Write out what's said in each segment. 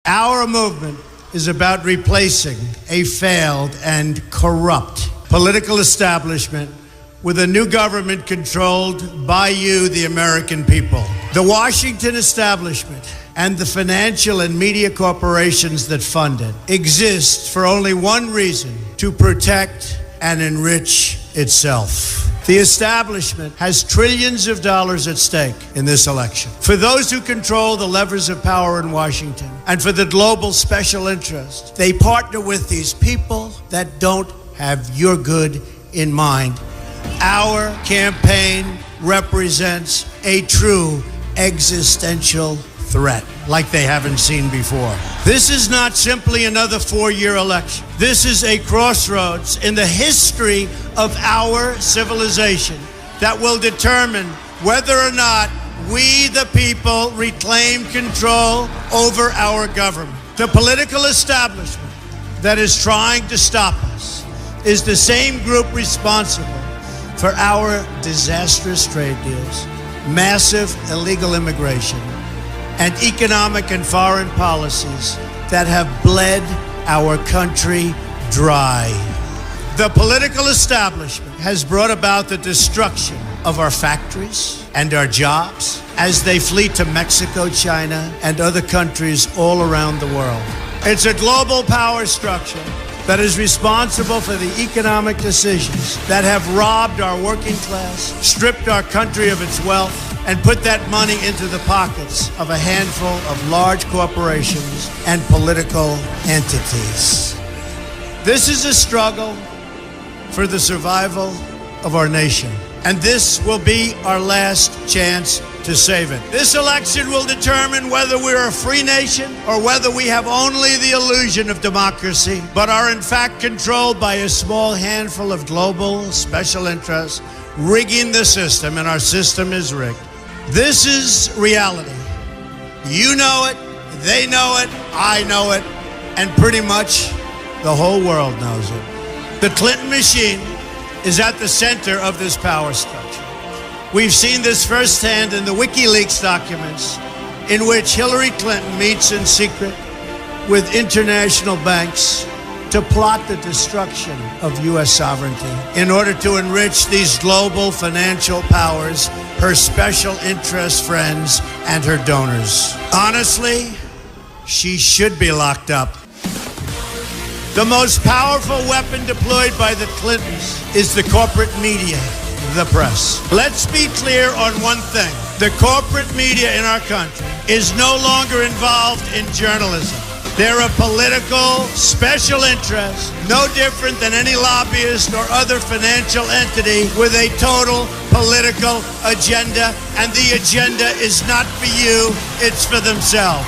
Our movement is about replacing a failed and corrupt political establishment with a new government controlled by you, the American people. The Washington establishment and the financial and media corporations that fund it exist for only one reason: to protect and enrich itself. The establishment has trillions of dollars at stake in this election. For those who control the levers of power in Washington and for the global special interest, they partner with these people that don't have your good in mind. Our campaign represents a true existential threat like they haven't seen before. This is not simply another four-year election. This is a crossroads in the history of our civilization that will determine whether or not we, the people, reclaim control over our government. The political establishment that is trying to stop us is the same group responsible for our disastrous trade deals, massive illegal immigration, and economic and foreign policies that have bled our country dry. The political establishment has brought about the destruction of our factories and our jobs as they flee to Mexico, China, and other countries all around the world. It's a global power structure that is responsible for the economic decisions that have robbed our working class, stripped our country of its wealth, and put that money into the pockets of a handful of large corporations and political entities. This is a struggle for the survival of our nation, and this will be our last chance to save it. This election will determine whether we're a free nation or whether we have only the illusion of democracy, but are in fact controlled by a small handful of global special interests rigging the system, and our system is rigged. This is reality. You know it, they know it, I know it, and pretty much the whole world knows it. The Clinton machine is at the center of this power structure. We've seen this firsthand in the WikiLeaks documents, in which Hillary Clinton meets in secret with international banks to plot the destruction of U.S. sovereignty in order to enrich these global financial powers, her special interest friends, and her donors. Honestly, she should be locked up. The most powerful weapon deployed by the Clintons is the corporate media, the press. Let's be clear on one thing. The corporate media in our country is no longer involved in journalism. They're a political special interest, no different than any lobbyist or other financial entity with a total political agenda, and the agenda is not for you, it's for themselves.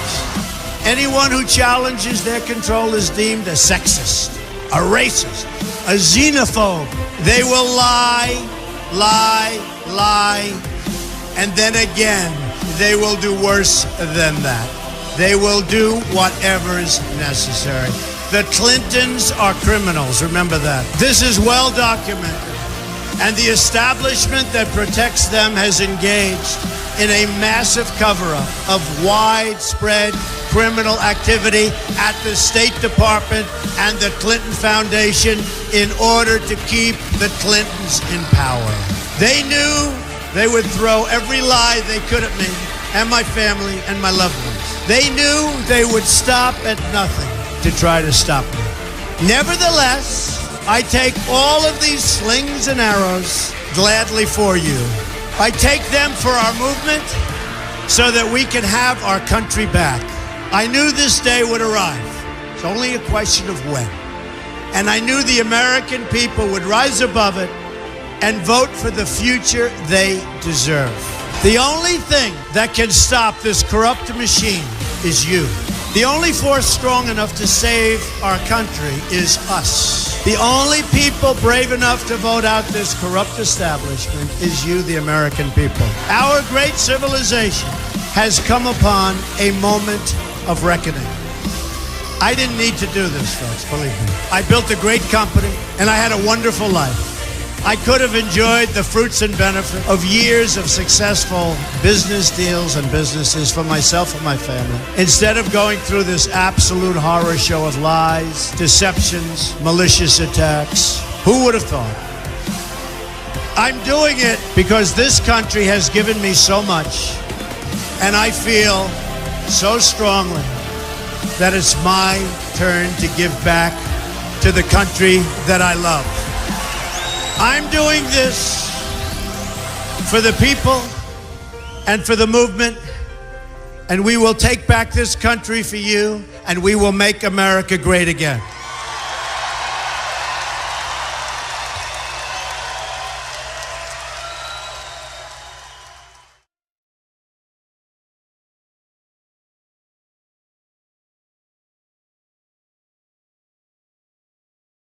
Anyone who challenges their control is deemed a sexist, a racist, a xenophobe. They will lie, and then again, they will do worse than that. They will do whatever is necessary. The Clintons are criminals, remember that. This is well documented, and the establishment that protects them has engaged in a massive cover-up of widespread criminal activity at the State Department and the Clinton Foundation in order to keep the Clintons in power. They knew they would throw every lie they could at me and my family and my loved ones. They knew they would stop at nothing to try to stop me. Nevertheless, I take all of these slings and arrows gladly for you. I take them for our movement so that we can have our country back. I knew this day would arrive. It's only a question of when. And I knew the American people would rise above it and vote for the future they deserve. The only thing that can stop this corrupt machine is you. The only force strong enough to save our country is us. The only people brave enough to vote out this corrupt establishment is you, the American people. Our great civilization has come upon a moment of reckoning. I didn't need to do this, folks, believe me. I built a great company, and I had a wonderful life. I could have enjoyed the fruits and benefit of years of successful business deals and businesses for myself and my family, instead of going through this absolute horror show of lies, deceptions, malicious attacks. Who would have thought? I'm doing it because this country has given me so much, and I feel so strongly that it's my turn to give back to the country that I love. I'm doing this for the people and for the movement, and we will take back this country for you, and we will make America great again.